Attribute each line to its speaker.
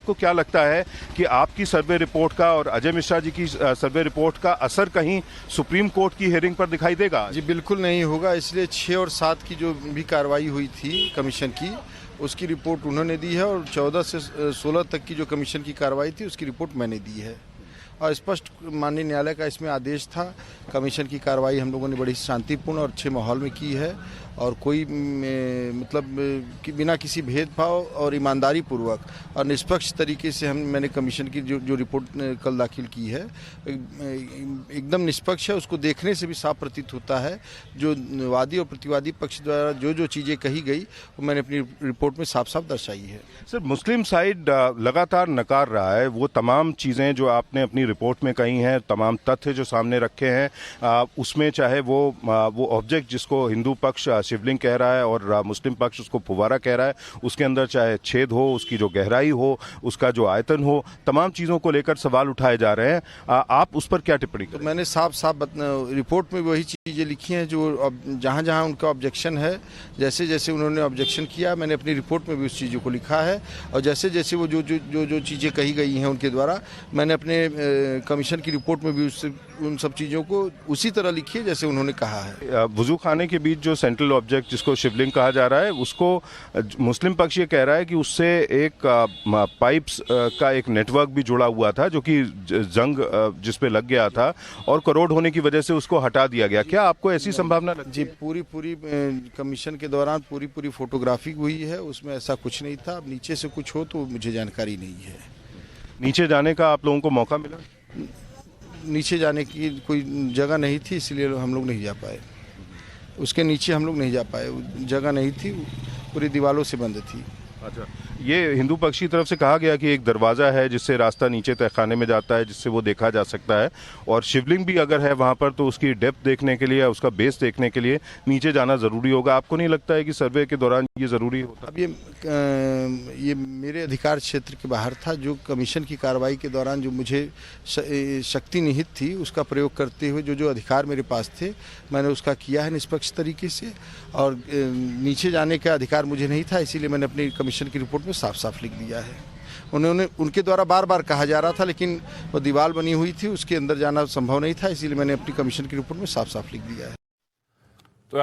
Speaker 1: आपको क्या लगता है कि आपकी सर्वे रिपोर्ट का और अजय मिश्रा जी की सर्वे रिपोर्ट का असर कहीं सुप्रीम कोर्ट की हियरिंग पर दिखाई देगा?
Speaker 2: जी बिल्कुल नहीं होगा। इसलिए 6 और 7 की जो भी कार्रवाई हुई थी कमीशन की, उसकी रिपोर्ट उन्होंने दी है और 14 से 16 तक की जो कमीशन की कार्रवाई थी उसकी रिपोर्ट मैंने दी है। और स्पष्ट माननीय न्यायालय का इसमें आदेश था। कमीशन की कार्रवाई हम लोगों ने बड़ी शांतिपूर्ण और अच्छे माहौल में की है और कोई मतलब कि बिना किसी भेदभाव और ईमानदारी पूर्वक और निष्पक्ष तरीके से मैंने कमीशन की जो रिपोर्ट कल दाखिल की है एकदम निष्पक्ष है। उसको देखने से भी साफ प्रतीत होता है जो वादी और प्रतिवादी पक्ष द्वारा जो चीज़ें कही गई वो मैंने अपनी रिपोर्ट में साफ साफ दर्शाई है।
Speaker 1: सर, मुस्लिम साइड लगातार नकार रहा है वो तमाम चीज़ें जो आपने अपनी रिपोर्ट में कही हैं, तमाम तथ्य जो सामने रखे हैं, उसमें चाहे वो ऑब्जेक्ट जिसको हिंदू पक्ष शिवलिंग कह रहा है और मुस्लिम पक्ष उसको फुवारा कह रहा है, उसके अंदर चाहे छेद हो, उसकी जो गहराई हो, उसका जो आयतन हो, तमाम चीज़ों को लेकर सवाल उठाए जा रहे हैं। आप उस पर क्या टिप्पणी करें?
Speaker 2: तो मैंने साफ साफ रिपोर्ट में वही चीज़ें लिखी हैं जो जहाँ जहाँ उनका ऑब्जेक्शन है, जैसे जैसे उन्होंने ऑब्जेक्शन किया मैंने अपनी रिपोर्ट में भी उस चीज़ों को लिखा है और जैसे जैसे वो जो चीज़ें कही गई हैं उनके द्वारा मैंने अपने कमीशन की रिपोर्ट में भी उन सब चीज़ों को उसी तरह लिखी है जैसे उन्होंने कहा है।
Speaker 1: वजू खाने के बीच जो सेंट्रल ऑब्जेक्ट जिसको शिवलिंग कहा जा रहा है, उसको मुस्लिम पक्ष ये कह रहा है कि उससे एक पाइप्स का एक नेटवर्क भी जुड़ा हुआ था जो कि जंग जिस पे लग गया था और करोड़ होने की वजह से उसको हटा दिया गया। क्या आपको ऐसी संभावना लगती
Speaker 2: जी? पूरी कमीशन के दौरान पूरी फोटोग्राफी हुई है, उसमें ऐसा कुछ नहीं था। अब नीचे से कुछ हो तो मुझे जानकारी नहीं है।
Speaker 1: नीचे जाने का आप लोगों को मौका मिला?
Speaker 2: नीचे जाने की कोई जगह नहीं थी, इसलिए हम लोग नहीं जा पाए। उसके नीचे हम लोग नहीं जा पाए, जगह नहीं थी, पूरी दीवारों से बंद थी।
Speaker 1: अच्छा, ये हिंदू पक्ष की तरफ से कहा गया कि एक दरवाज़ा है जिससे रास्ता नीचे तहखाने में जाता है, जिससे वो देखा जा सकता है और शिवलिंग भी अगर है वहाँ पर तो उसकी डेप्थ देखने के लिए, उसका बेस देखने के लिए नीचे जाना ज़रूरी होगा। आपको नहीं लगता है कि सर्वे के दौरान ये ज़रूरी होता?
Speaker 2: अब ये मेरे अधिकार क्षेत्र के बाहर था। जो कमीशन की कार्रवाई के दौरान जो मुझे शक्ति निहित थी उसका प्रयोग करते हुए जो अधिकार मेरे पास थे मैंने उसका किया है निष्पक्ष तरीके से और नीचे जाने का अधिकार मुझे नहीं था, इसीलिए मैंने अपनी कमीशन की रिपोर्ट में साफ साफ लिख दिया है। उनके द्वारा बार बार कहा जा रहा था लेकिन वो दीवार बनी हुई थी, उसके अंदर जाना संभव नहीं था, इसीलिए मैंने अपनी कमीशन की रिपोर्ट में साफ साफ लिख दिया है।
Speaker 3: तो